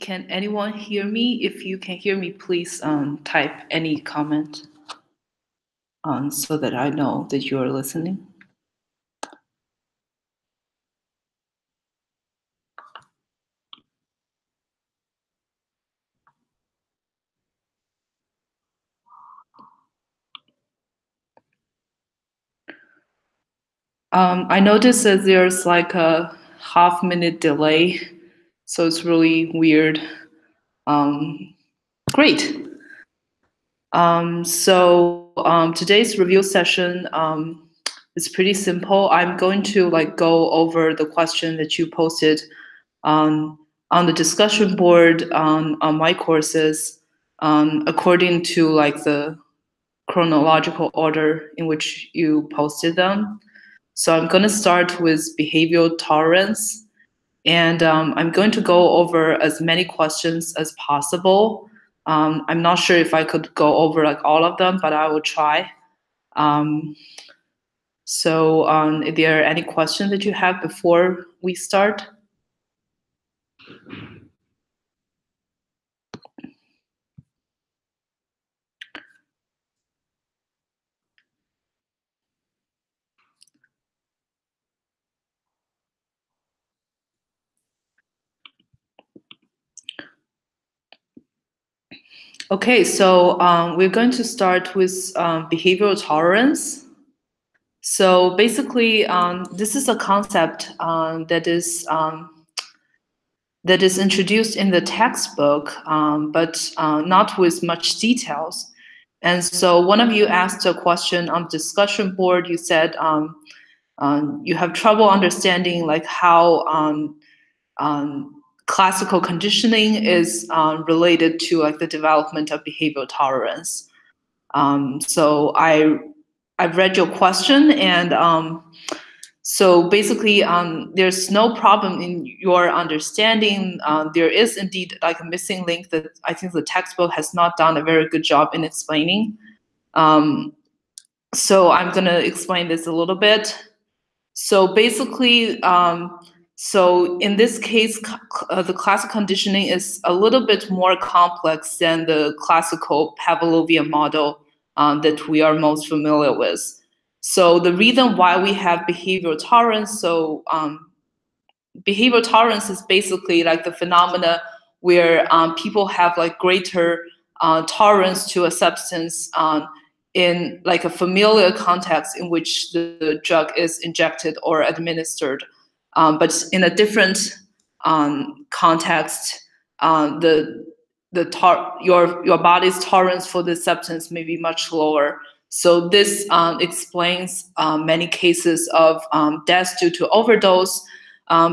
Can anyone hear me? If you can hear me, please type any comment so that I know that you are listening. I noticed that there's like a half-minute delay, so it's really weird. Great. Today's review session is pretty simple. I'm going to go over the question that you posted on the discussion board on myCourses according to the chronological order in which you posted them. So I'm going to start with behavioral tolerance, and I'm going to go over as many questions as possible. I'm not sure if I could go over all of them, but I will try. If there are any questions that you have before we start? Okay, so we're going to start with behavioral tolerance. So basically, this is a concept that is introduced in the textbook, but not with much details. And so one of you asked a question on the discussion board. You said you have trouble understanding how classical conditioning is related to the development of behavioral tolerance. So I've read your question, and so basically there's no problem in your understanding. There is indeed a missing link that I think the textbook has not done a very good job in explaining. So I'm going to explain this a little bit. So basically, so in this case, the classical conditioning is a little bit more complex than the classical Pavlovian model that we are most familiar with. So the reason why we have behavioral tolerance, so behavioral tolerance is basically the phenomena where people have greater tolerance to a substance in a familiar context in which the drug is injected or administered. But in a different context, your body's tolerance for this substance may be much lower. So this explains many cases of deaths due to overdose,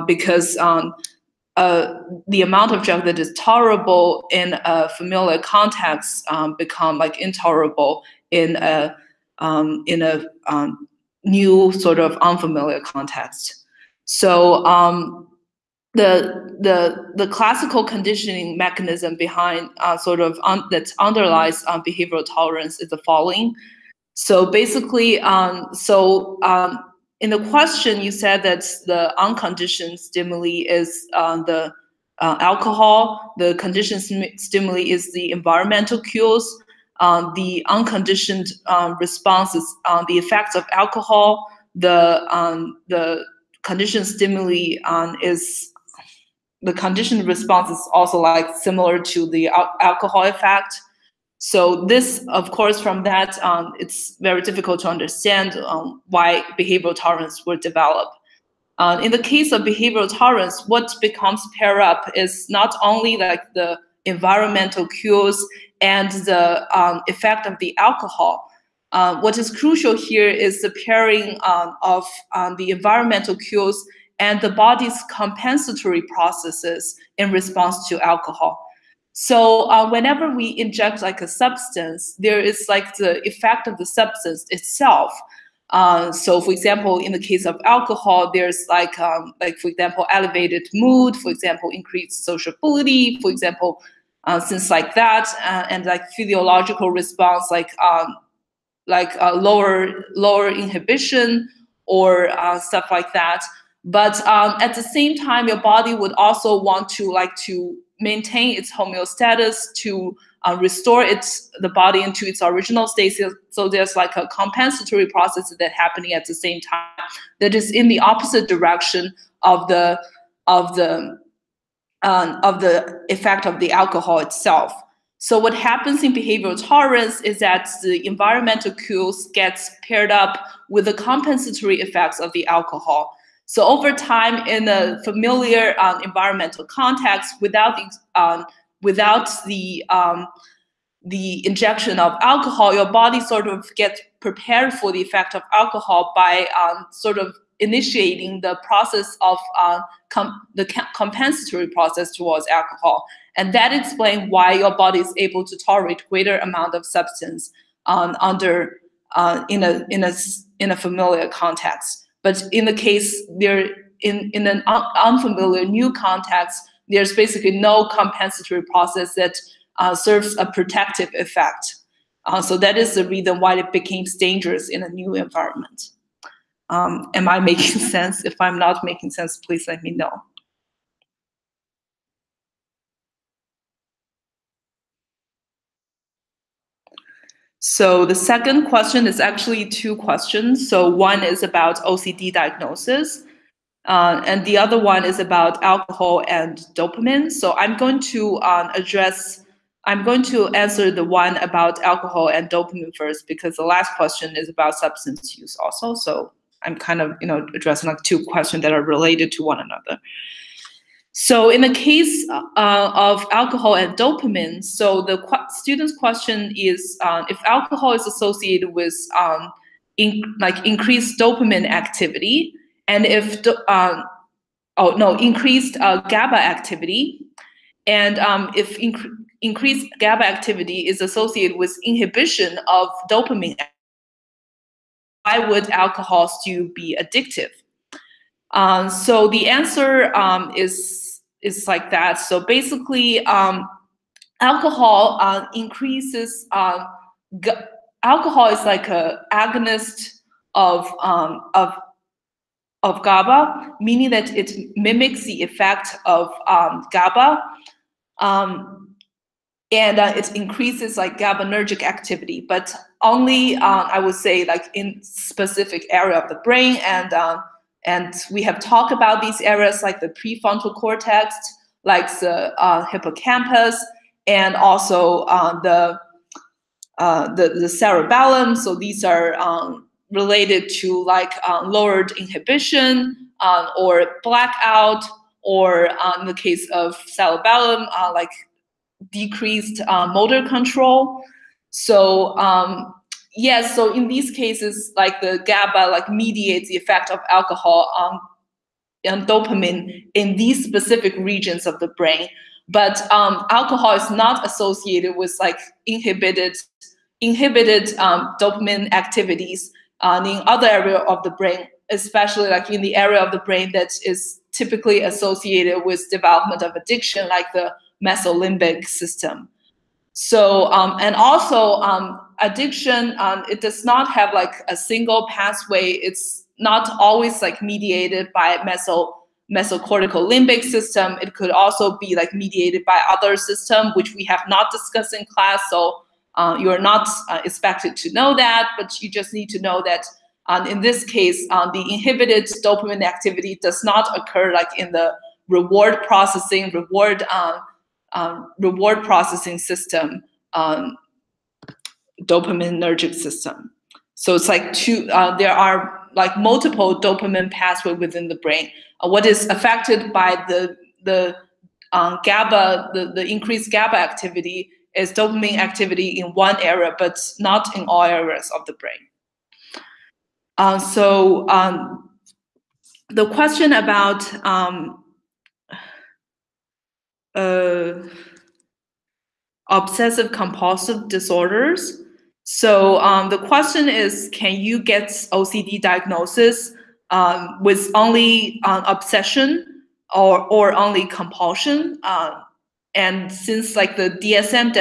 because the amount of drug that is tolerable in a familiar context become intolerable in a new sort of unfamiliar context. So the classical conditioning mechanism behind that underlies behavioral tolerance is the following. So basically, in the question, you said that the unconditioned stimuli is the alcohol. The conditioned stimuli is the environmental cues. The unconditioned response is the effects of alcohol. The conditioned stimuli is the conditioned response is also similar to the alcohol effect. So this, of course, from that, it's very difficult to understand why behavioral tolerance will develop. In the case of behavioral tolerance, what becomes paired up is not only the environmental cues and the effect of the alcohol. What is crucial here is the pairing of the environmental cues and the body's compensatory processes in response to alcohol. So whenever we inject a substance, there is the effect of the substance itself. So for example, in the case of alcohol, there's for example, elevated mood, for example, increased sociability, for example, things like that, and physiological response, lower inhibition or stuff like that. But at the same time, your body would also want to maintain its homeostasis, to restore the body into its original state. So there's like a compensatory process that's happening at the same time that is in the opposite direction of the effect of the alcohol itself. So what happens in behavioral tolerance is that the environmental cues gets paired up with the compensatory effects of the alcohol. So over time, in a familiar environmental context, without the injection of alcohol, your body sort of gets prepared for the effect of alcohol by sort of initiating the process of the compensatory process towards alcohol. And that explains why your body is able to tolerate greater amount of substance in a familiar context. But in the case in an unfamiliar new context, there's basically no compensatory process that serves a protective effect. So that is the reason why it became dangerous in a new environment. Am I making sense? If I'm not making sense, please let me know. So the second question is actually two questions. So one is about OCD diagnosis, and the other one is about alcohol and dopamine. So I'm going to answer the one about alcohol and dopamine first, because the last question is about substance use also. So I'm kind of addressing like two questions that are related to one another. So in the case of alcohol and dopamine, so the student's question is if alcohol is associated with increased dopamine activity, and if increased GABA activity, and if increased GABA activity is associated with inhibition of dopamine, why would alcohol still be addictive? So the answer is like that. So basically, alcohol increases. Alcohol is like an agonist of GABA, meaning that it mimics the effect of GABA, and it increases like GABAergic activity, but only I would say like in specific area of the brain, and we have talked about these areas like the prefrontal cortex, like the hippocampus, and also the cerebellum. So these are related to like lowered inhibition or blackout, or in the case of cerebellum, like decreased motor control. So yes, so in these cases, like the GABA like mediates the effect of alcohol on dopamine in these specific regions of the brain. But alcohol is not associated with like inhibited dopamine activities in other area of the brain, especially like in the area of the brain that is typically associated with development of addiction, like the mesolimbic system. So and also addiction, it does not have like a single pathway. It's not always like mediated by mesocortical limbic system. It could also be like mediated by other system, which we have not discussed in class. So you're not expected to know that, but you just need to know that in this case, the inhibited dopamine activity does not occur like in the reward processing system, dopaminergic system. So it's like there are like multiple dopamine pathways within the brain. What is affected by the GABA, the increased GABA activity is dopamine activity in one area, but not in all areas of the brain. So the question about obsessive compulsive disorders. So the question is, can you get OCD diagnosis with only obsession or only compulsion? And since like the DSM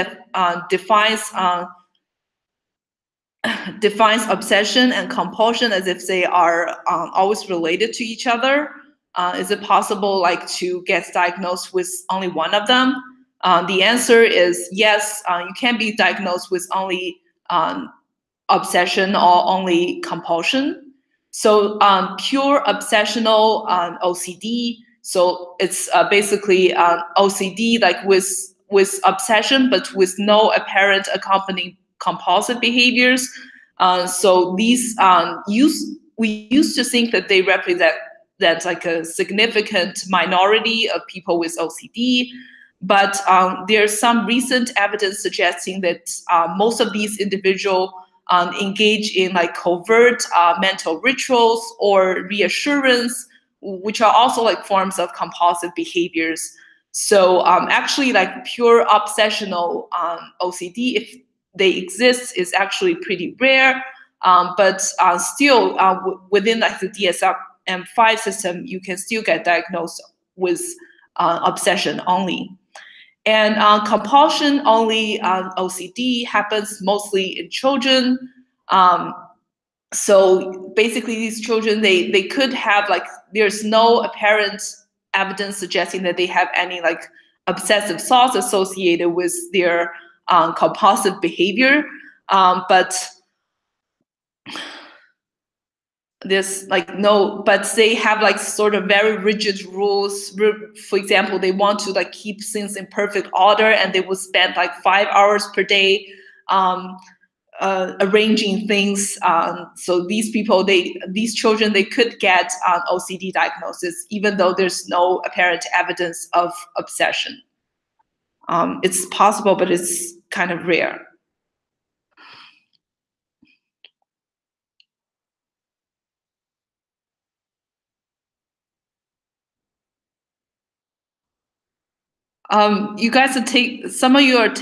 defines obsession and compulsion as if they are always related to each other, Is it possible like to get diagnosed with only one of them? The answer is yes. You can be diagnosed with only obsession or only compulsion. So pure obsessional OCD. So it's basically OCD like with obsession, but with no apparent accompanying compulsive behaviors. So these we used to think that they represent that's like a significant minority of people with OCD. But there's some recent evidence suggesting that most of these individuals engage in like covert mental rituals or reassurance, which are also like forms of compulsive behaviors. So actually like pure obsessional OCD, if they exist, is actually pretty rare. But still within like the DSM-5 system, you can still get diagnosed with obsession only. And compulsion only OCD happens mostly in children. So basically these children, they could have like, there's no apparent evidence suggesting that they have any like obsessive thoughts associated with their compulsive behavior. But there's like no, but they have like sort of very rigid rules. For example, they want to like keep things in perfect order, and they would spend like 5 hours per day arranging things. So these people, these children, they could get OCD diagnosis, even though there's no apparent evidence of obsession. It's possible, but it's kind of rare. You guys are some of you are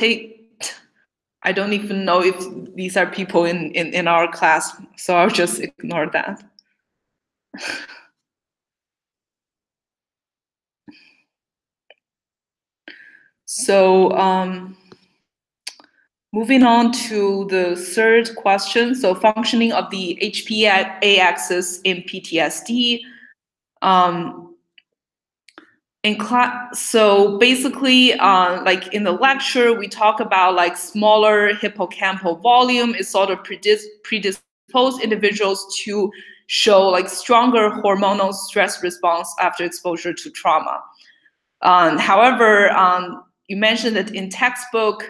I don't even know if these are people in our class, so I'll just ignore that. So moving on to the third question. So functioning of the HPA axis in PTSD. So basically, like in the lecture, we talk about like smaller hippocampal volume is sort of predispose individuals to show like stronger hormonal stress response after exposure to trauma. However, you mentioned that in textbook,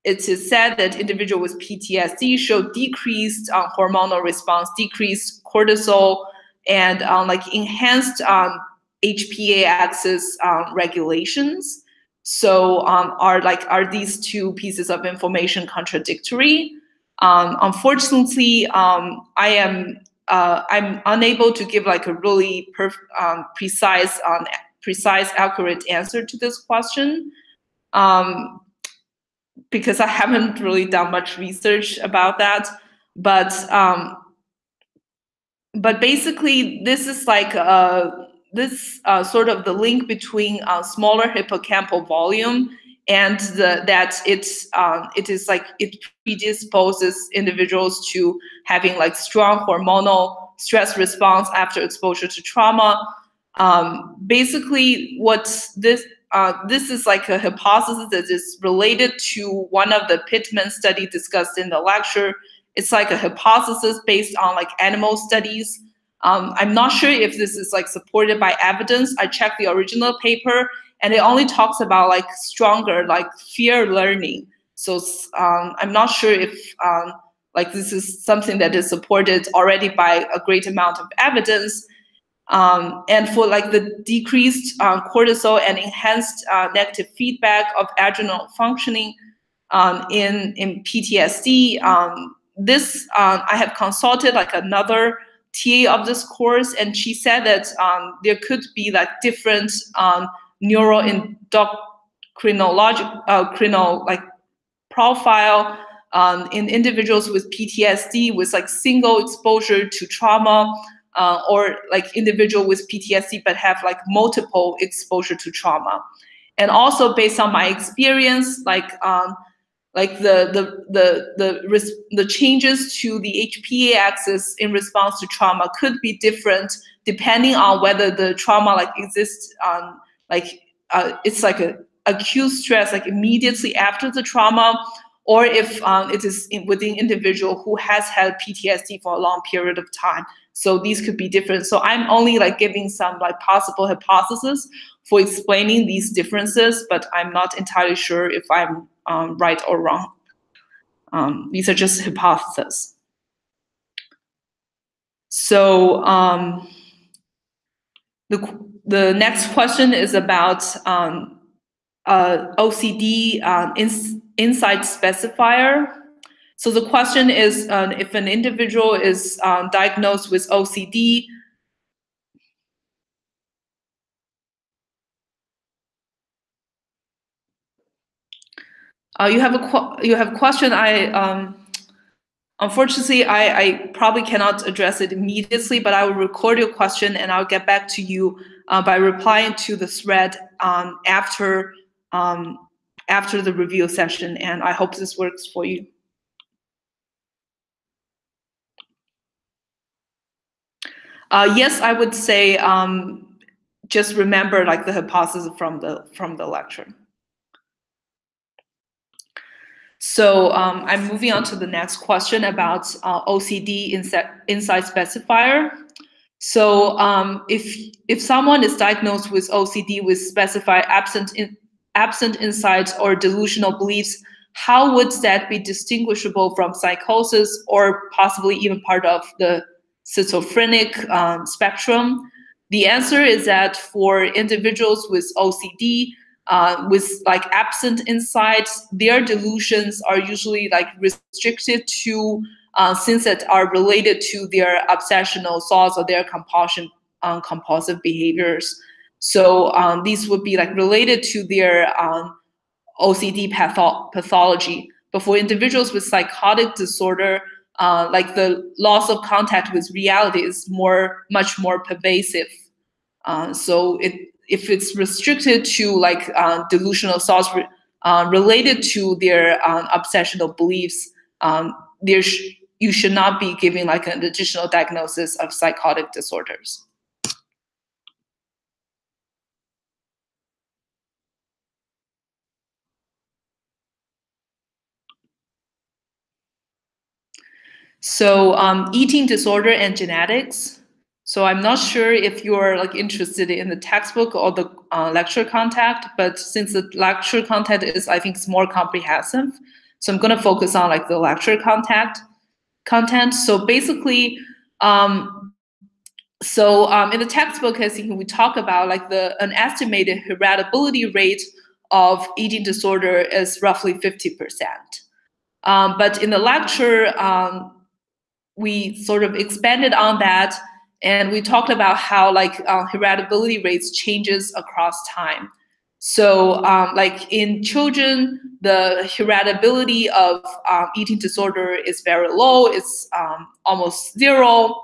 it is said that individuals with PTSD show decreased hormonal response, decreased cortisol, and like enhanced HPA axis regulations. So are these two pieces of information contradictory? Unfortunately, I'm unable to give like a really precise, accurate answer to this question, because I haven't really done much research about that. But basically, this is like sort of the link between smaller hippocampal volume and that it is like it predisposes individuals to having like strong hormonal stress response after exposure to trauma. Basically, what this is like a hypothesis that is related to one of the Pittman study discussed in the lecture. It's like a hypothesis based on like animal studies. I'm not sure if this is like supported by evidence. I checked the original paper, and it only talks about like stronger like fear learning. So I'm not sure if like this is something that is supported already by a great amount of evidence. And for like the decreased cortisol and enhanced negative feedback of adrenal functioning in PTSD, this I have consulted like another TA of this course, and she said that there could be like different chronological like profile in individuals with PTSD with like single exposure to trauma, or like individual with PTSD but have like multiple exposure to trauma. And also based on my experience, like the changes to the HPA axis in response to trauma could be different depending on whether the trauma like exists on it's like a acute stress like immediately after the trauma, or if it is within individual who has had PTSD for a long period of time. So these could be different. So I'm only like giving some like possible hypotheses for explaining these differences, but I'm not entirely sure if I'm right or wrong. These are just hypotheses. So the next question is about OCD insight specifier. So the question is, if an individual is diagnosed with OCD, you have a question. Unfortunately, I probably cannot address it immediately, but I will record your question and I'll get back to you by replying to the thread after the review session. And I hope this works for you. Yes, I would say just remember like the hypothesis from the lecture. So I'm moving on to the next question about OCD insight specifier. So if someone is diagnosed with OCD with specified absent insights or delusional beliefs, how would that be distinguishable from psychosis or possibly even part of the schizophrenic spectrum? The answer is that for individuals with OCD, with like absent insights, their delusions are usually like restricted to things that are related to their obsessional thoughts or their compulsive behaviors. So these would be like related to their OCD pathology. But for individuals with psychotic disorder, like the loss of contact with reality is much more pervasive. So if it's restricted to like delusional thoughts related to their obsessional beliefs, you should not be giving like an additional diagnosis of psychotic disorders. So eating disorder and genetics. So I'm not sure if you're like interested in the textbook or the lecture content, but since the lecture content is, I think, it's more comprehensive, so I'm going to focus on like the lecture content. So basically, in the textbook, I think we talk about like an estimated heritability rate of eating disorder is roughly 50%. But in the lecture, we sort of expanded on that, and we talked about how like heritability rates changes across time. So like in children, the heritability of eating disorder is very low. It's almost zero.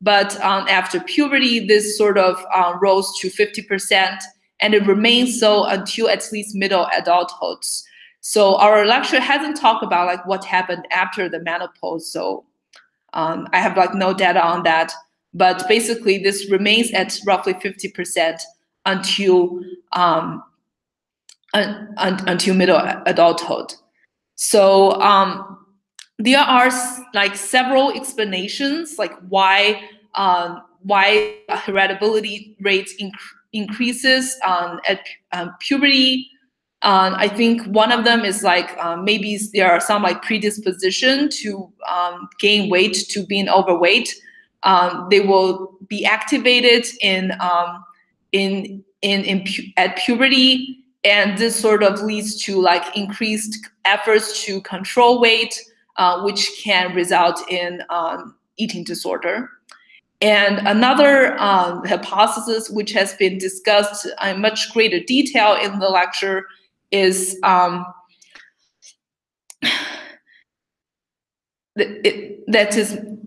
But after puberty, this sort of rose to 50%, and it remains so until at least middle adulthood. So our lecture hasn't talked about like what happened after the menopause. So I have like no data on that, but basically this remains at roughly 50% until middle adulthood. So there are like several explanations like why heritability rates increases at puberty. I think one of them is like maybe there are some like predisposition to gain weight, to being overweight. They will be activated at puberty, and this sort of leads to like increased efforts to control weight, which can result in eating disorder. And another hypothesis, which has been discussed in much greater detail in the lecture, is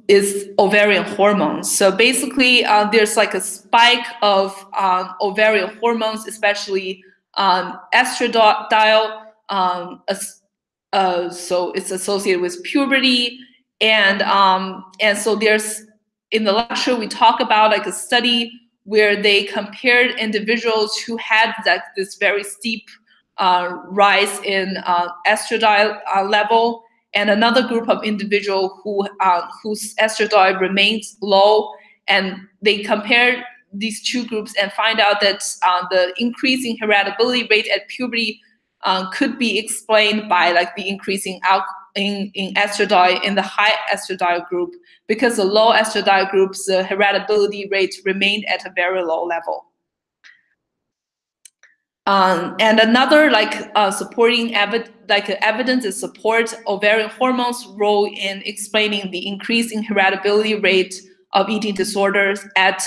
is ovarian hormones. So basically, there's like a spike of ovarian hormones, especially estradiol. So it's associated with puberty, and so in the lecture, we talk about like a study where they compared individuals who had like this very steep rise in estradiol level, and another group of individuals whose estradiol remains low, and they compared these two groups and find out that the increasing heritability rate at puberty could be explained by like the increasing in estradiol in the high estradiol group, because the low estradiol groups, the heritability rate remained at a very low level. And another supporting evidence is support ovarian hormones' role in explaining the increase in heritability rate of eating disorders at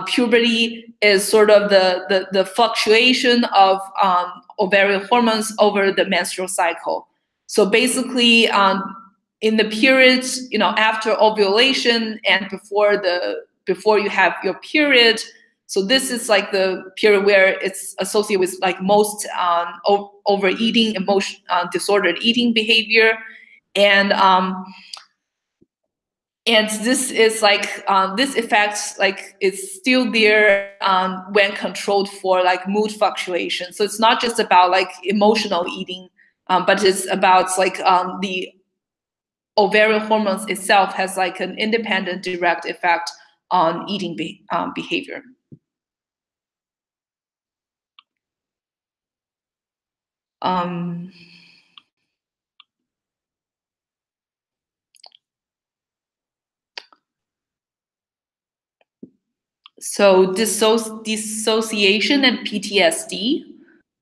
puberty is sort of the fluctuation of ovarian hormones over the menstrual cycle. So basically, in the periods, after ovulation and before you have your period. So this is like the period where it's associated with like most overeating, disordered eating behavior, and this is like this effect like is still there when controlled for like mood fluctuation. So it's not just about like emotional eating, but it's about like the ovarian hormones itself has like an independent direct effect on eating behavior. So dissociation and PTSD,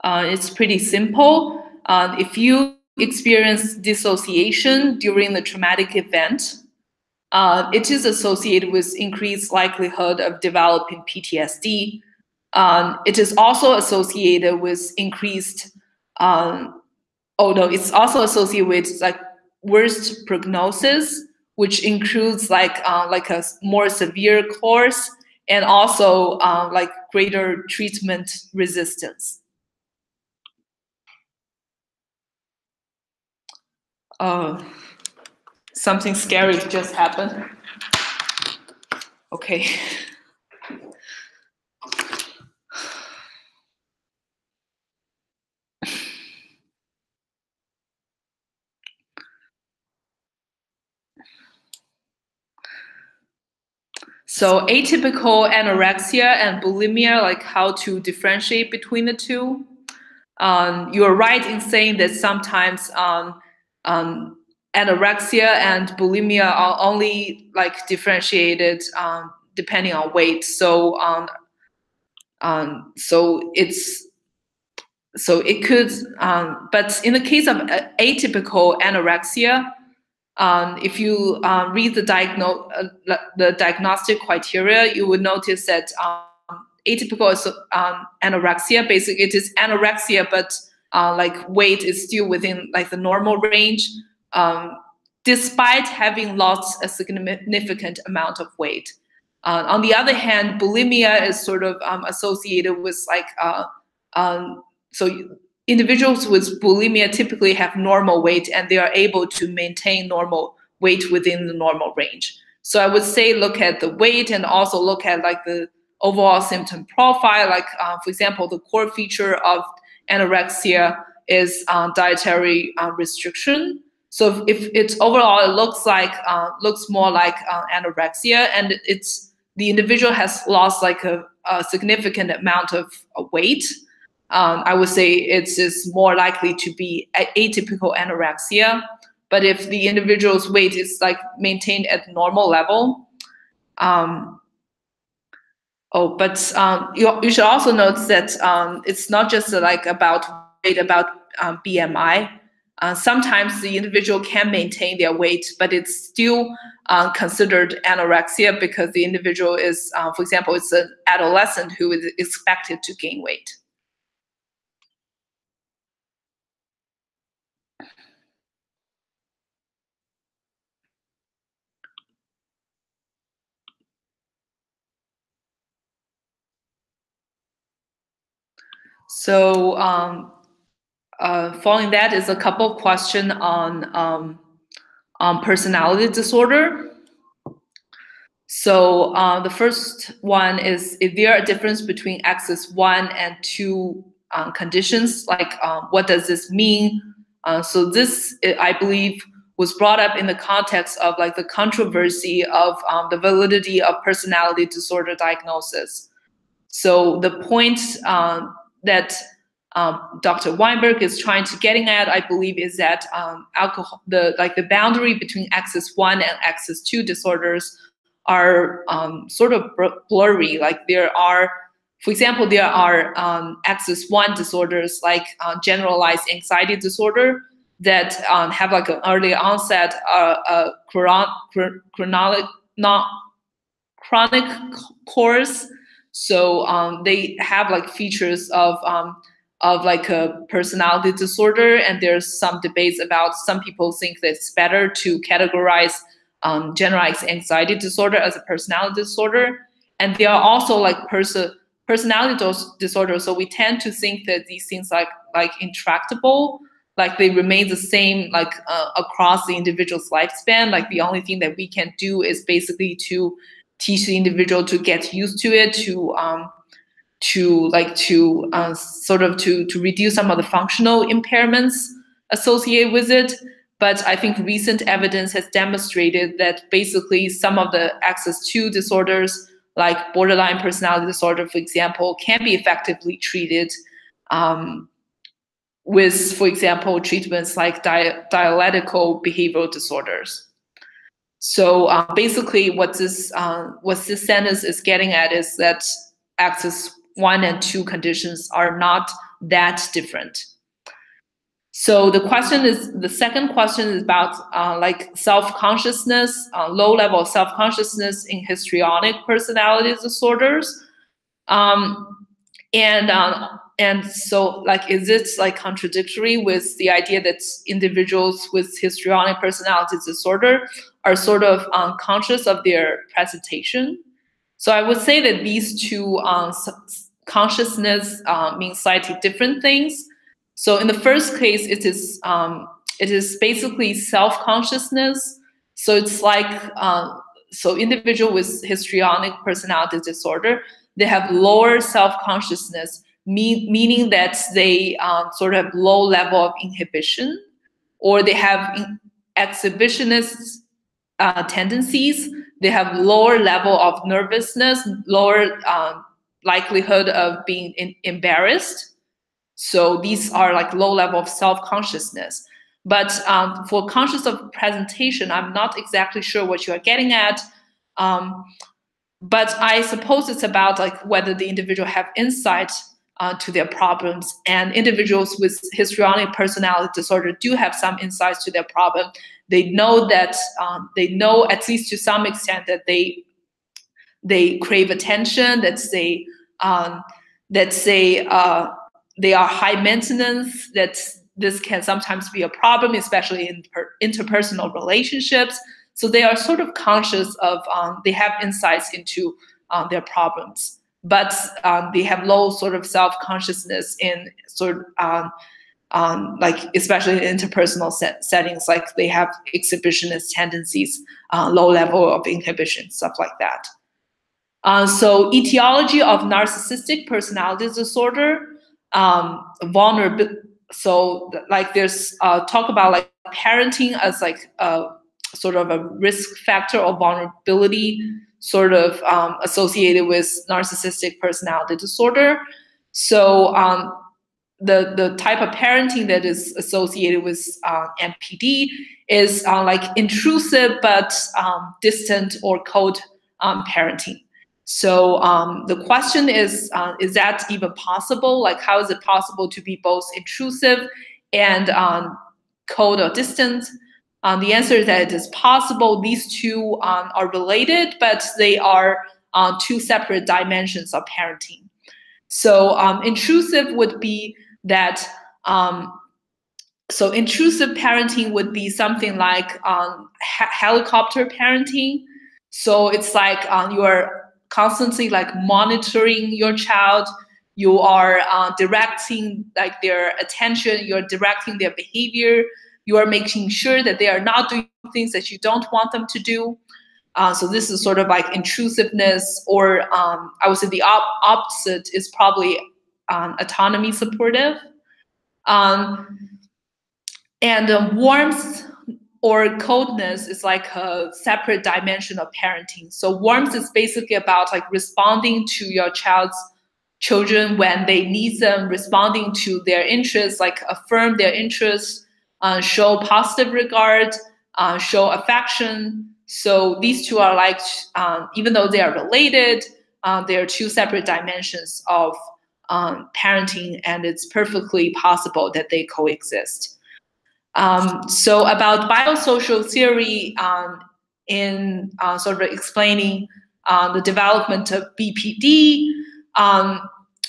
it's pretty simple. If you experience dissociation during the traumatic event, it is associated with increased likelihood of developing PTSD. It is also associated with increased, it's also associated with like worst prognosis, which includes like a more severe course, and also like greater treatment resistance. Something scary just happened. Okay. So atypical anorexia and bulimia, like how to differentiate between the two. You're right in saying that sometimes anorexia and bulimia are only like differentiated depending on weight. So it could, but in the case of atypical anorexia, if you read the diagnostic criteria, you would notice that atypical anorexia, basically it is anorexia, but like weight is still within like the normal range, despite having lost a significant amount of weight. On the other hand, bulimia is sort of associated with like so individuals with bulimia typically have normal weight and they are able to maintain normal weight within the normal range. So I would say look at the weight and also look at like the overall symptom profile. Like for example, the core feature of anorexia is dietary restriction. So if it's overall, it looks more like anorexia, and the individual has lost like a significant amount of weight, I would say it's more likely to be atypical anorexia. But if the individual's weight is like maintained at normal level, you should also note that it's not just like about weight, about BMI. Sometimes the individual can maintain their weight, but it's still considered anorexia because the individual is, for example, it's an adolescent who is expected to gain weight. So following that is a couple of questions on personality disorder. So the first one is, is there a difference between axis 1 and 2 conditions? Like, what does this mean? So this, I believe, was brought up in the context of like the controversy of the validity of personality disorder diagnosis. So the point that Dr. Weinberg is trying to getting at, I believe, is that the boundary between axis 1 and axis 2 disorders are sort of blurry. Like there are, for example, there are axis 1 disorders like generalized anxiety disorder that have like an early onset chronic course. So they have like features of like a personality disorder, and there's some debates about, some people think that it's better to categorize generalized anxiety disorder as a personality disorder. And there are also like personality disorders, so we tend to think that these things like intractable, like they remain the same like across the individual's lifespan. Like the only thing that we can do is basically to teach the individual to get used to it, to reduce some of the functional impairments associated with it. But I think recent evidence has demonstrated that basically some of the axis 2 disorders, like borderline personality disorder, for example, can be effectively treated with, for example, treatments like dialectical behavioral disorders. So basically what this sentence is getting at is that axis 1 and 2 conditions are not that different. So the second question is about like self-consciousness, low level of self-consciousness in histrionic personality disorders. And so like, is it like contradictory with the idea that individuals with histrionic personality disorder are sort of unconscious of their presentation? So I would say that these two consciousness mean slightly different things. So in the first case, it is basically self-consciousness. So it's like, so individual with histrionic personality disorder, they have lower self-consciousness, meaning that they sort of have low level of inhibition, or they have exhibitionist tendencies. They have lower level of nervousness, lower likelihood of being embarrassed. So these are like low level of self-consciousness. But for conscious of presentation, I'm not exactly sure what you are getting at. But I suppose it's about like whether the individual have insight to their problems, and individuals with histrionic personality disorder do have some insights to their problem. They know that they know at least to some extent that they crave attention, that they are high maintenance, that this can sometimes be a problem, especially in interpersonal relationships. So they are sort of conscious of, they have insights into their problems, but they have low sort of self-consciousness in sort of, like especially in interpersonal settings, like they have exhibitionist tendencies, low level of inhibition, stuff like that. So etiology of narcissistic personality disorder, vulnerability. So like there's talk about like parenting as like sort of a risk factor or vulnerability sort of associated with narcissistic personality disorder. So the type of parenting that is associated with NPD is like intrusive but distant or cold parenting. So the question is that even possible? Like, how is it possible to be both intrusive and cold or distant? The answer is that it is possible. These two are related, but they are two separate dimensions of parenting. So intrusive would be that, so intrusive parenting would be something like helicopter parenting. So it's like you are constantly like monitoring your child. You are directing like their attention. You're directing their behavior. You are making sure that they are not doing things that you don't want them to do. So this is sort of like intrusiveness, or I would say the opposite is probably autonomy supportive. Um, and warmth or coldness is like a separate dimension of parenting. So warmth is basically about like responding to your children when they need them, responding to their interests, like affirm their interests, show positive regard, show affection. So these two are like, even though they are related, they are two separate dimensions of parenting, and it's perfectly possible that they coexist. So about biosocial theory in sort of explaining the development of BPD.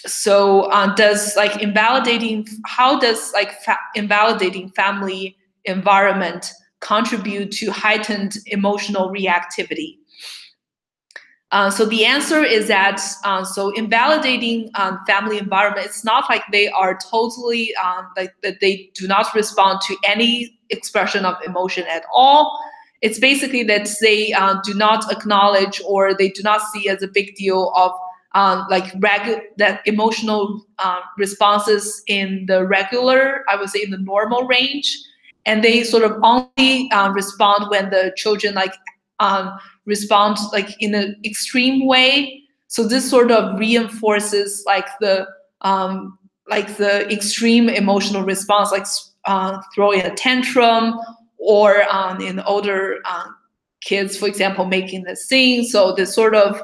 Does like invalidating, how does like invalidating family environment contribute to heightened emotional reactivity? So the answer is that so invalidating family environment, it's not like they are totally like that they do not respond to any expression of emotion at all. It's basically that they do not acknowledge, or they do not see as a big deal of that emotional responses in the regular, I would say in the normal range, and they sort of only respond when the children respond like in an extreme way. So this sort of reinforces like the extreme emotional response, like throwing a tantrum, or in older kids, for example, making the scene. So this sort of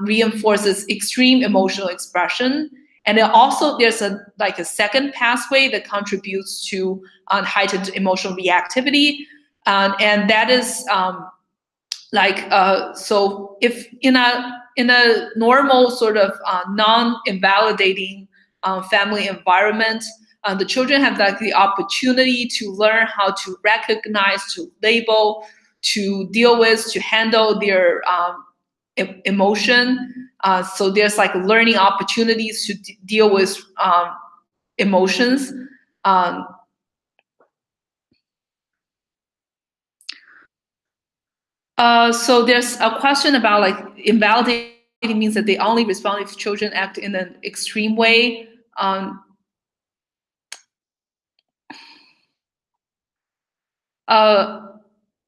reinforces extreme emotional expression. And then also there's a second pathway that contributes to heightened emotional reactivity, and that is so if in a normal sort of non-invalidating family environment, the children have like the opportunity to learn how to recognize, to label, to deal with, to handle their emotion. So there's like learning opportunities to deal with emotions. Um, so there's a question about like invalidating means that they only respond if children act in an extreme way. Um, uh,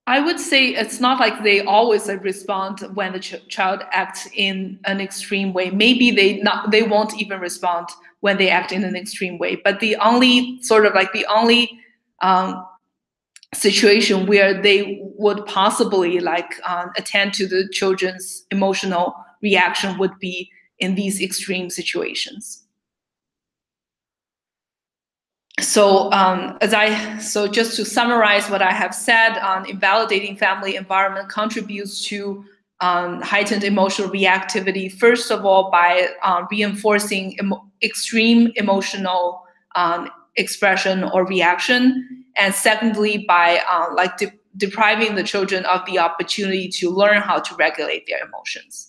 I would say it's not like they always respond when the child acts in an extreme way. Maybe they won't even respond when they act in an extreme way. But the only situation where they would possibly attend to the children's emotional reaction would be in these extreme situations. So just to summarize what I have said, invalidating family environment contributes to heightened emotional reactivity. First of all, by reinforcing extreme emotional expression or reaction, and secondly, by depriving the children of the opportunity to learn how to regulate their emotions.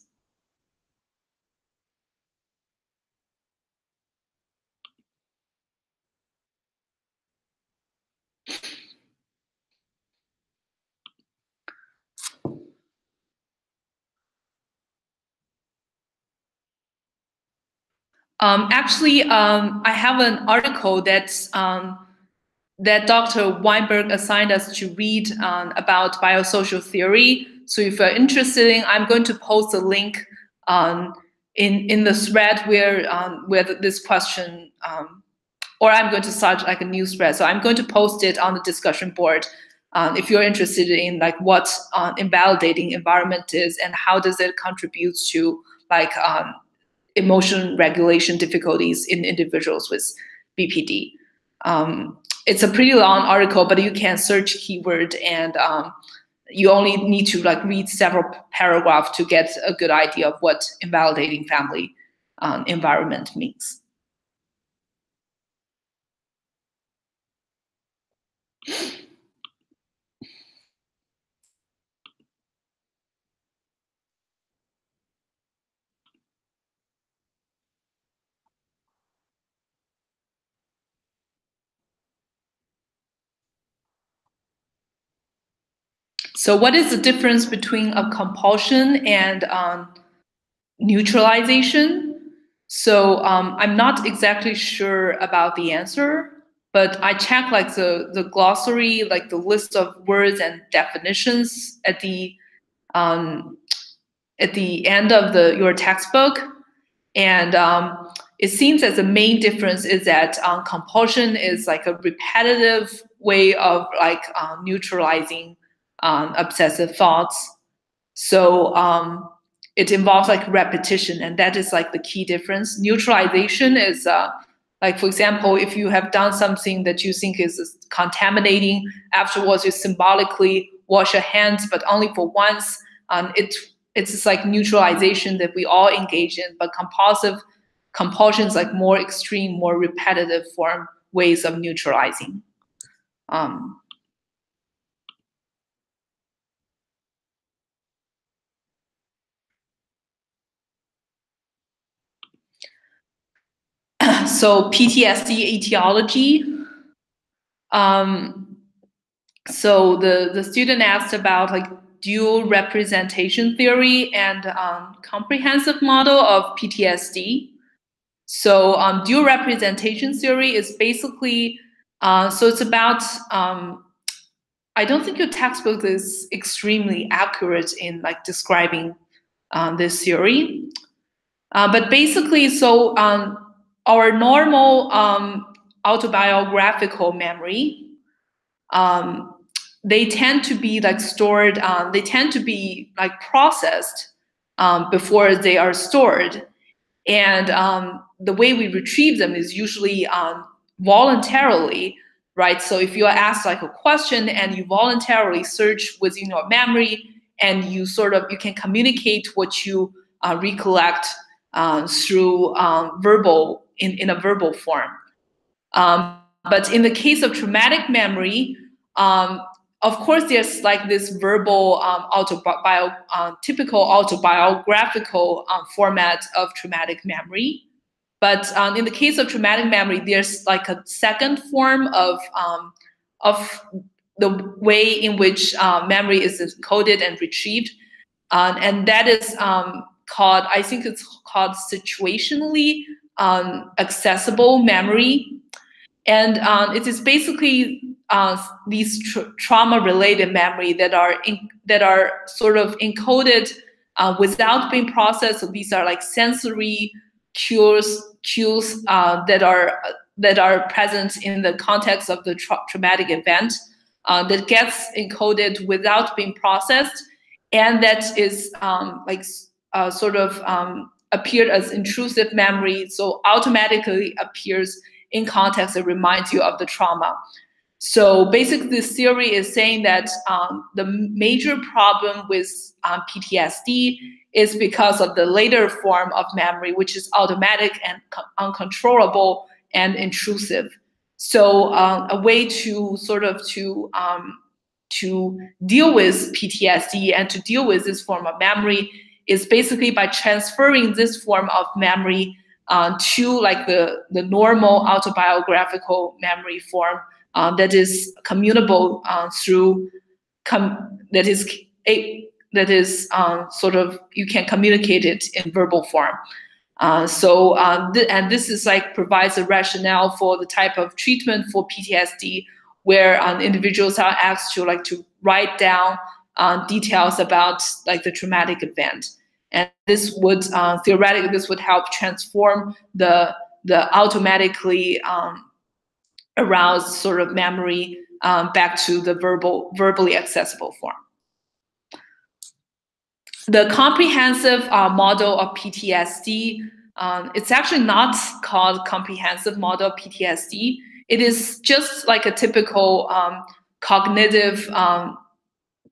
I have an article that Dr. Weinberg assigned us to read about biosocial theory. So if you're interested in, I'm going to post a link in the thread where this question, or I'm going to start like a new thread. So I'm going to post it on the discussion board. If you're interested in like what invalidating environment is and how does it contribute to emotion regulation difficulties in individuals with BPD. It's a pretty long article, but you can search keyword, and you only need to read several paragraphs to get a good idea of what invalidating family environment means. So what is the difference between a compulsion and neutralization? So I'm not exactly sure about the answer, but I checked like the glossary, like the list of words and definitions at the end of your textbook, and it seems that the main difference is that compulsion is like a repetitive way of like neutralizing obsessive thoughts. So it involves like repetition, and that is like the key difference. Neutralization is like, for example, if you have done something that you think is contaminating, afterwards you symbolically wash your hands, but only for once. It's just like neutralization that we all engage in, but compulsion is like more extreme, more repetitive form ways of neutralizing. So PTSD etiology. So the student asked about like dual representation theory and comprehensive model of PTSD. So dual representation theory is basically, so it's about, I don't think your textbook is extremely accurate in like describing this theory. But basically, so our normal autobiographical memory, they tend to be like stored, they tend to be like processed before they are stored. And the way we retrieve them is usually voluntarily, right? So if you are asked like a question and you voluntarily search within your memory and you can communicate what you recollect through verbal, in a verbal form. But in the case of traumatic memory, of course, there's like this verbal, typical autobiographical format of traumatic memory. But in the case of traumatic memory, there's like a second form of the way in which memory is encoded and retrieved, and that is called, I think it's called situationally accessible memory. And it is basically these trauma-related memory that are sort of encoded without being processed. So these are like sensory cues that are present in the context of the traumatic event that gets encoded without being processed, and that is appeared as intrusive memory, so automatically appears in context that reminds you of the trauma. So basically, this theory is saying that the major problem with PTSD is because of the later form of memory, which is automatic and uncontrollable and intrusive. So a way to to deal with PTSD and to deal with this form of memory is basically by transferring this form of memory to like the normal autobiographical memory form that is communicable through you can communicate it in verbal form. And this is like provides a rationale for the type of treatment for PTSD, where individuals are asked to write down details about like the traumatic event. And this would theoretically help transform the automatically aroused sort of memory back to the verbally accessible form. The comprehensive model of PTSD, it's actually not called comprehensive model of PTSD. It is just like a typical cognitive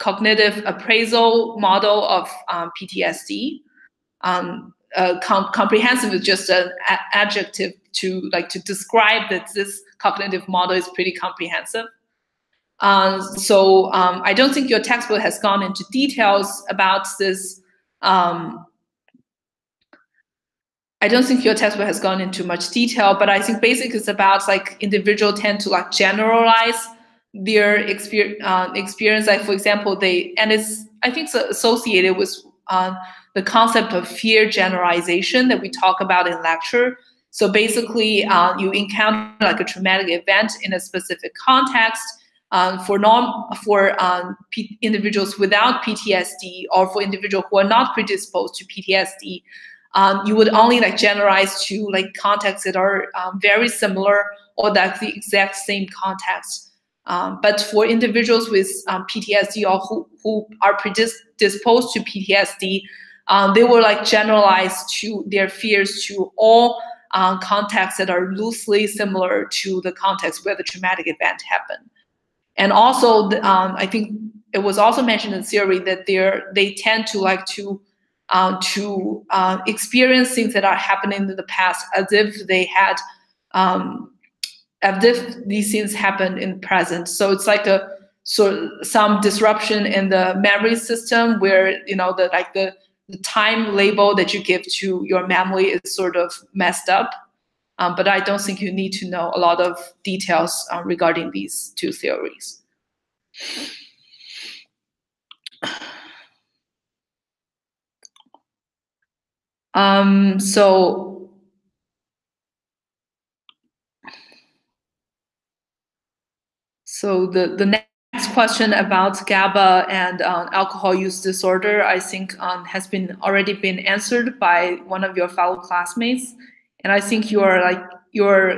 appraisal model of PTSD. Comprehensive is just an adjective to describe that this cognitive model is pretty comprehensive. So I don't think your textbook has gone into details about this. I don't think your textbook has gone into much detail, but I think basically it's about like individuals tend to like generalize their experience, like for example, I think it's associated with the concept of fear generalization that we talk about in lecture. So basically, you encounter like a traumatic event in a specific context. For individuals without PTSD, or for individuals who are not predisposed to PTSD, you would only like generalize to like contexts that are very similar or like the exact same context. But for individuals with PTSD or who are predisposed to PTSD, they will like generalize to their fears to all contexts that are loosely similar to the context where the traumatic event happened. And also, I think it was also mentioned in theory that they tend to like to experience things that are happening in the past as if they had, as if these things happened in the present. So it's like some disruption in the memory system where the time label that you give to your memory is sort of messed up. But I don't think you need to know a lot of details regarding these two theories. So the next question about GABA and alcohol use disorder, I think has already been answered by one of your fellow classmates, and I think you're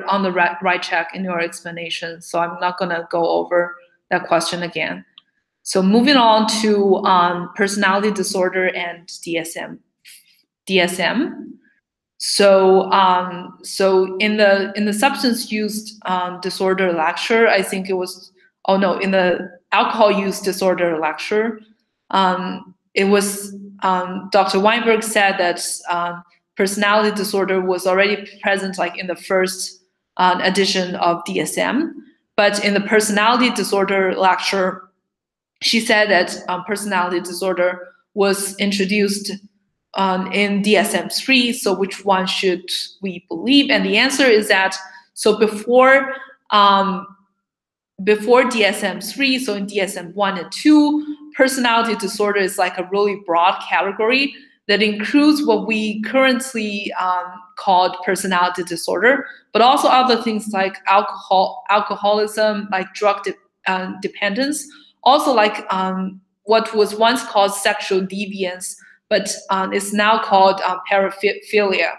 on the right track in your explanation. So I'm not gonna go over that question again. So moving on to personality disorder and DSM. So in the substance use disorder lecture, I think it was, in the alcohol use disorder lecture, it was Dr. Weinberg said that personality disorder was already present like in the first edition of DSM, but in the personality disorder lecture, she said that personality disorder was introduced in DSM-3. So which one should we believe? And the answer is that, so before DSM-3, so in DSM-1 and 2, personality disorder is like a really broad category that includes what we currently called personality disorder, but also other things like alcoholism, like drug dependence, also like what was once called sexual deviance, but is now called paraphilia.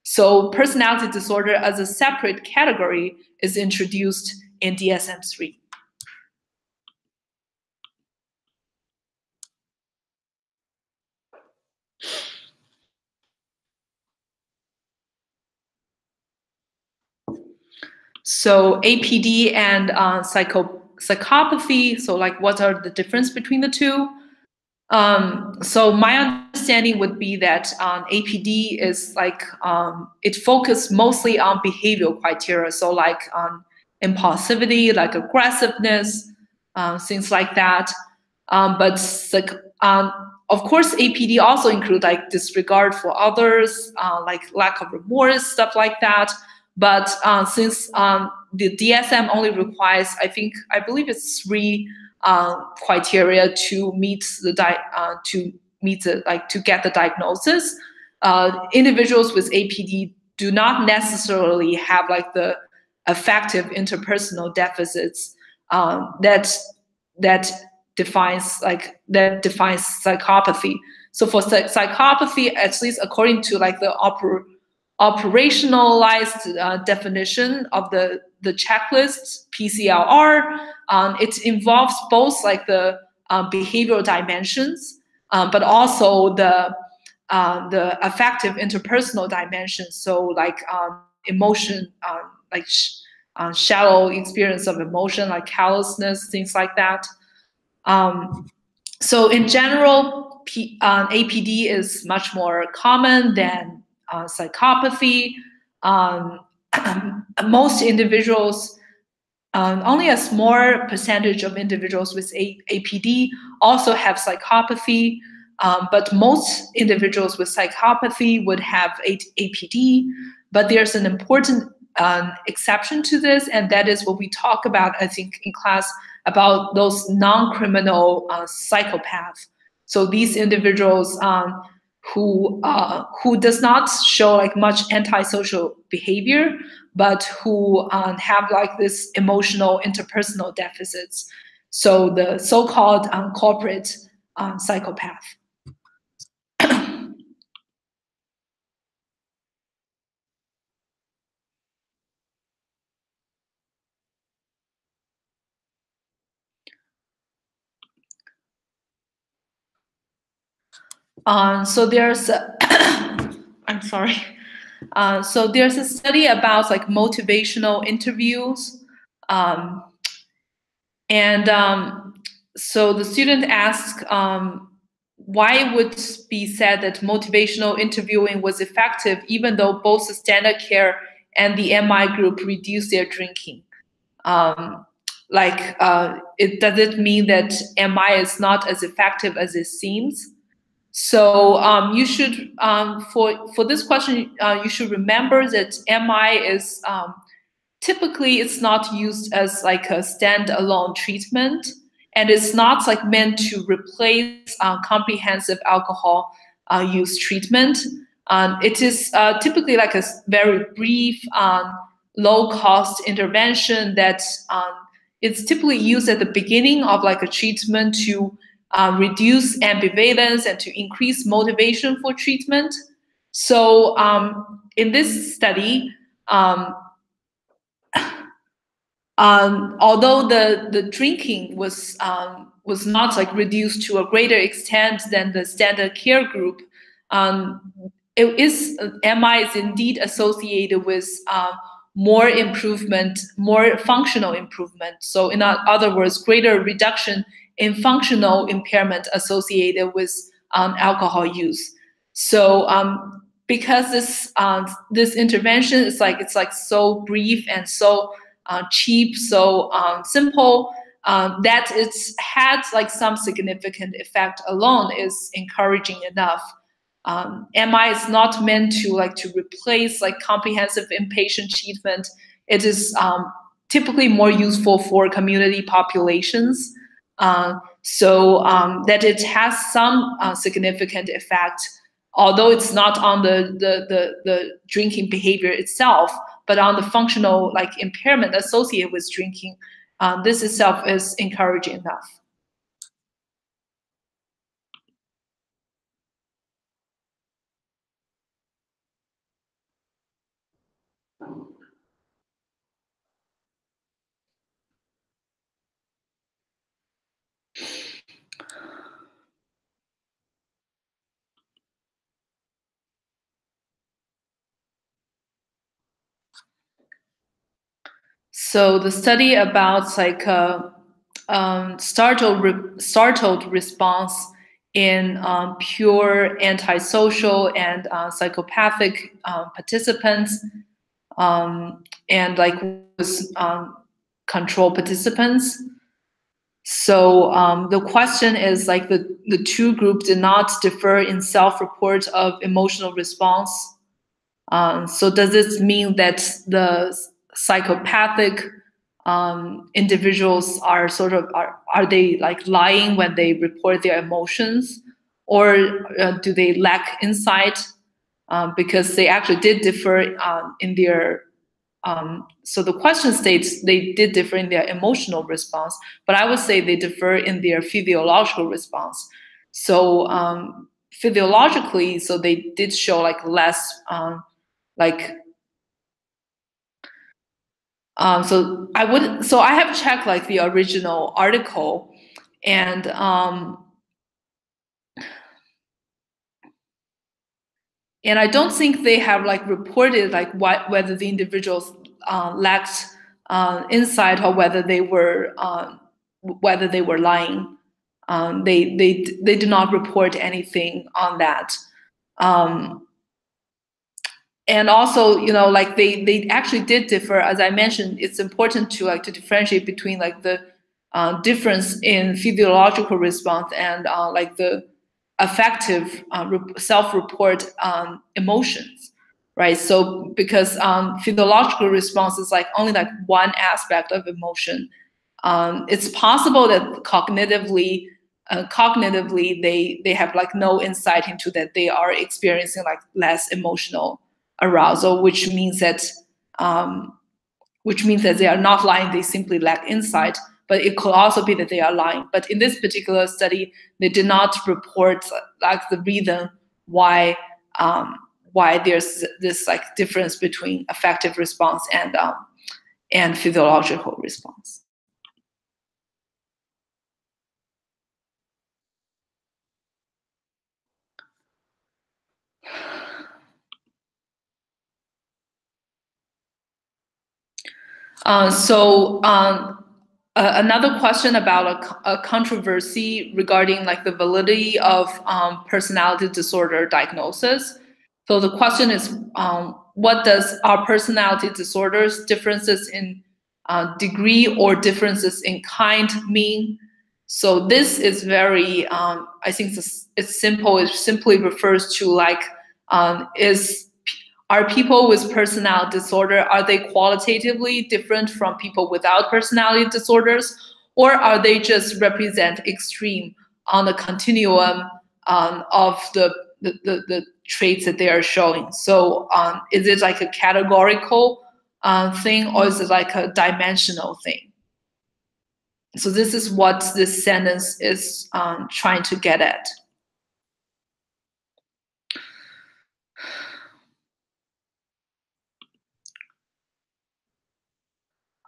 So personality disorder as a separate category is introduced in DSM-3. So APD and psychopathy, so like what are the difference between the two? So my understanding would be that APD is like, it focused mostly on behavioral criteria. So like impulsivity, like aggressiveness, things like that. But of course, APD also include like disregard for others, like lack of remorse, stuff like that. But since the DSM only requires, I believe it's 3 criteria to meet the to get the diagnosis. Individuals with APD do not necessarily have like the affective interpersonal deficits that defines psychopathy. So for psychopathy, at least according to like the operationalized definition of the checklist PCLR, it involves both like the behavioral dimensions, but also the affective interpersonal dimensions. So like emotion, shallow experience of emotion, like callousness, things like that. So in general, APD is much more common than psychopathy. Most individuals, only a small percentage of individuals with APD also have psychopathy, but most individuals with psychopathy would have APD. But there's an important an exception to this, and that is what we talk about, I think, in class about those non-criminal psychopaths. So these individuals who does not show like much antisocial behavior, but who have like this emotional interpersonal deficits. So the so-called corporate psychopath. So there's, I'm sorry. So there's a study about like motivational interviews, so the student asked why it would be said that motivational interviewing was effective even though both the standard care and the MI group reduced their drinking. Does it mean that MI is not as effective as it seems? So you should, for this question, you should remember that MI is typically it's not used as like a standalone treatment, and it's not like meant to replace comprehensive alcohol use treatment. It is typically like a very brief, low-cost intervention that it's typically used at the beginning of like a treatment to reduce ambivalence and to increase motivation for treatment. So in this study, although the drinking was not like reduced to a greater extent than the standard care group, MI is indeed associated with more improvement, more functional improvement. So in other words, greater reduction in functional impairment associated with alcohol use. So because this intervention is like so brief and so cheap, so simple, that it's had like some significant effect alone is encouraging enough. MI is not meant to replace like comprehensive inpatient treatment. It is typically more useful for community populations, so that it has some significant effect, although it's not on the drinking behavior itself, but on the functional like impairment associated with drinking. This itself is encouraging enough. So the study about like startled response in pure antisocial and psychopathic participants, and like with control participants. So the question is like the two groups did not differ in self-report of emotional response. So does this mean that the psychopathic individuals are are they like lying when they report their emotions, or do they lack insight? Because they actually did differ in their so the question states they did differ in their emotional response, but I would say they differ in their physiological response. So physiologically, so they did show like less like so I have checked like the original article, and I don't think they have like reported like whether the individuals lacked insight or whether they were lying. They do not report anything on that. And also, you know, like they actually did differ. As I mentioned, it's important to differentiate between like the difference in physiological response and like the affective self-report emotions. right? So because physiological response is like only like one aspect of emotion. It's possible that cognitively they have like no insight into that they are experiencing like less emotional arousal, which means that they are not lying, they simply lack insight. But it could also be that they are lying. But in this particular study, they did not report like the reason why there's this like difference between affective response and physiological response. Another question about a controversy regarding like the validity of personality disorder diagnosis. So the question is, what does our personality disorders differences in degree or differences in kind mean? So this is very, I think it's simple. It simply refers to like, are people with personality disorder, are they qualitatively different from people without personality disorders? Or are they just represent extreme on the continuum of the traits that they are showing? So is it like a categorical thing, or is it like a dimensional thing? So this is what this sentence is trying to get at.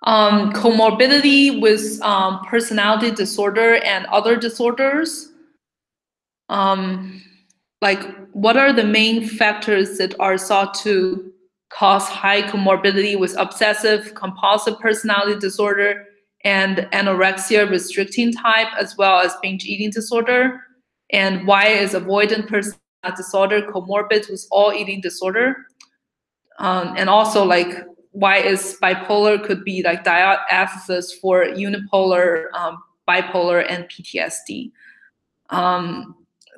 Comorbidity with personality disorder and other disorders. Like, what are the main factors that are thought to cause high comorbidity with obsessive compulsive personality disorder and anorexia restricting type, as well as binge eating disorder? And why is avoidant personality disorder comorbid with all eating disorder? And also, like, why is bipolar could be like diathesis for unipolar, bipolar, and PTSD?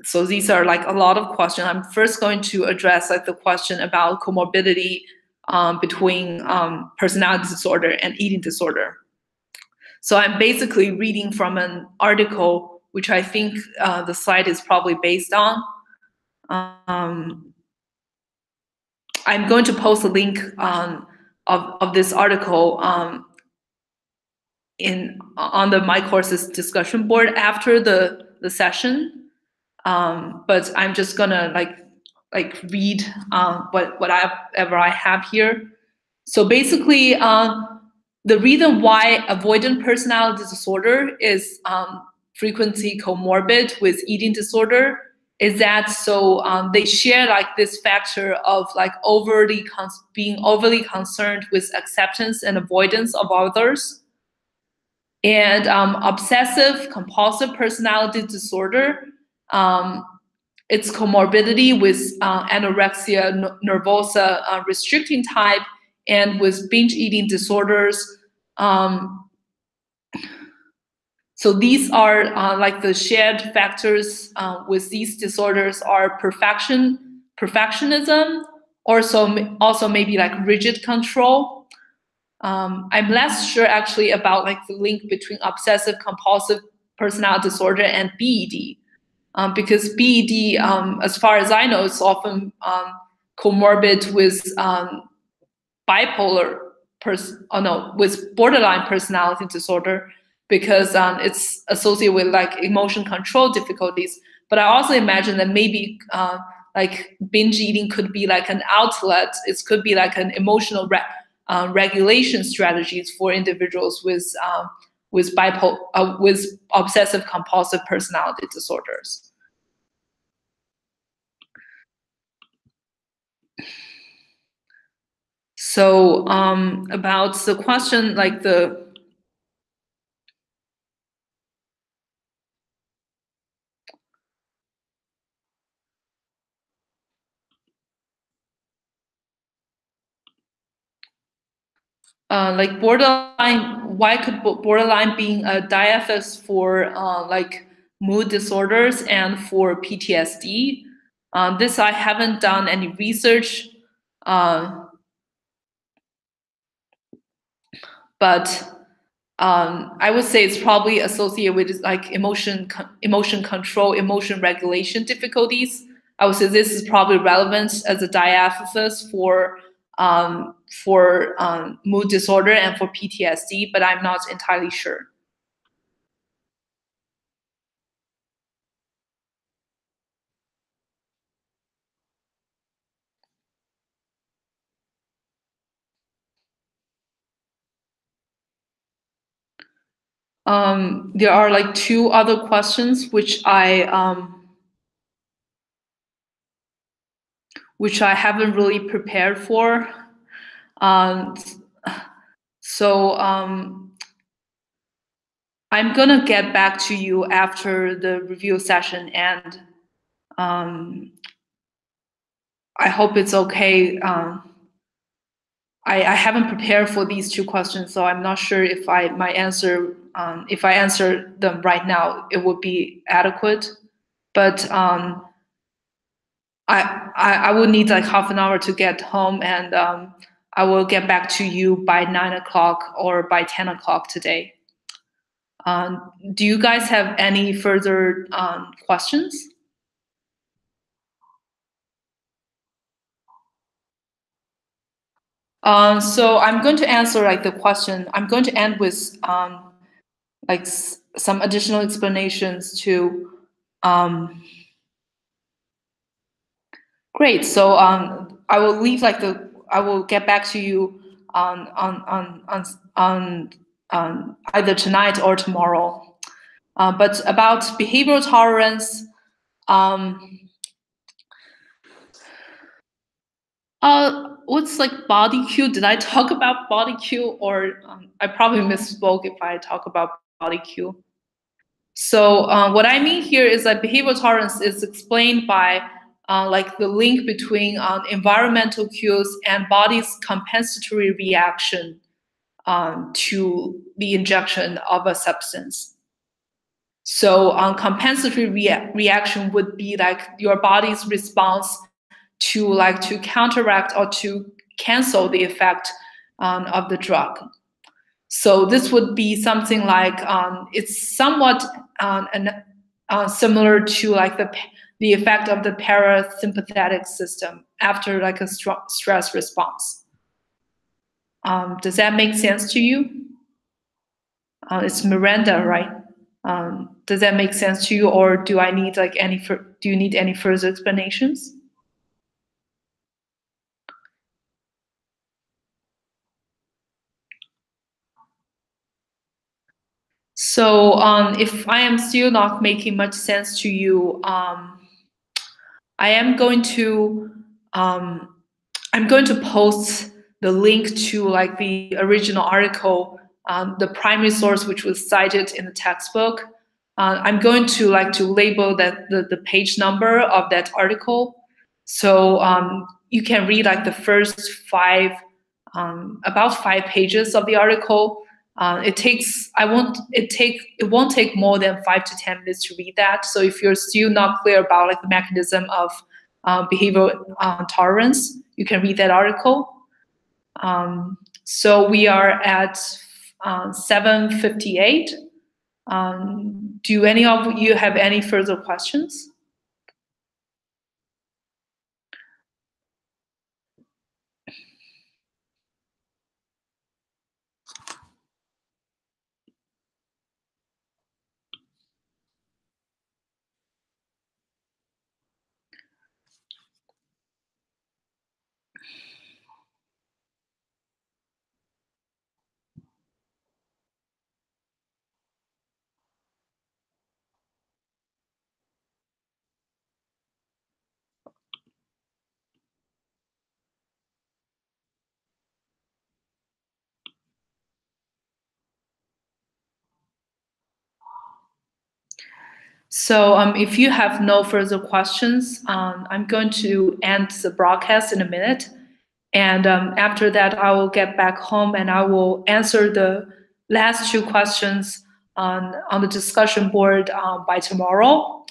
So these are like a lot of questions. I'm first going to address like the question about comorbidity between personality disorder and eating disorder. So I'm basically reading from an article, which I think the site is probably based on. I'm going to post a link of this article on the myCourses discussion board after the session. But I'm just gonna like read whatever I have here. So basically, the reason why avoidant personality disorder is frequently comorbid with eating disorder is that they share like this factor of like being overly concerned with acceptance and avoidance of others. And obsessive compulsive personality disorder, its comorbidity with anorexia nervosa restricting type and with binge eating disorders. So these are like the shared factors with these disorders are perfectionism, also maybe like rigid control. I'm less sure actually about like the link between obsessive compulsive personality disorder and BED, because BED, as far as I know, is often comorbid with with borderline personality disorder, because it's associated with like emotion control difficulties. But I also imagine that maybe like binge eating could be like an outlet. It could be like an emotional regulation strategies for individuals with obsessive compulsive personality disorders. So about the question, like like borderline, why could borderline being a diathesis for like mood disorders and for PTSD? This I haven't done any research But I would say it's probably associated with like emotion control, emotion regulation difficulties. I would say this is probably relevant as a diathesis for mood disorder and for PTSD, but I'm not entirely sure. There are like two other questions which I haven't really prepared for. So I'm gonna get back to you after the review session, and I hope it's okay. I haven't prepared for these two questions, so I'm not sure if my answer, if I answer them right now, it would be adequate. But I would need like half an hour to get home, and I will get back to you by 9 o'clock or by 10 o'clock today. Do you guys have any further questions? So I'm going to answer like the question. I'm going to end with like some additional explanations to. Great. So I will leave like I will get back to you on either tonight or tomorrow. But about behavioral tolerance, what's like body cue? Did I talk about body cue, or I probably misspoke if I talk about body cue? So what I mean here is that behavioral tolerance is explained by like the link between environmental cues and body's compensatory reaction to the injection of a substance. So compensatory reaction would be like your body's response to counteract or to cancel the effect of the drug. So this would be something like it's somewhat similar to like the effect of the parasympathetic system after like a stress response. Does that make sense to you? It's Miranda, right? Does that make sense to you, or do I need like do you need any further explanations? So if I am still not making much sense to you, I am going to I'm going to post the link to like the original article, the primary source which was cited in the textbook. I'm going to like to label that the page number of that article, so you can read like the first about 5 pages of the article. It won't take more than 5 to 10 minutes to read that. So if you're still not clear about like the mechanism of behavioral tolerance, you can read that article. So we are at 7:58. Do any of you have any further questions? So if you have no further questions, I'm going to end the broadcast in a minute. And after that, I will get back home and I will answer the last 2 questions on the discussion board by tomorrow.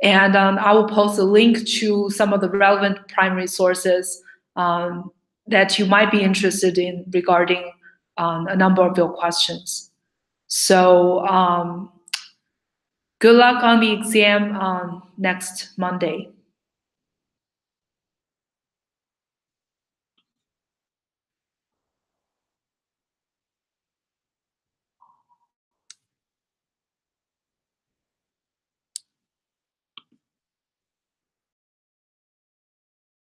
And I will post a link to some of the relevant primary sources that you might be interested in regarding a number of your questions. So good luck on the exam on next Monday.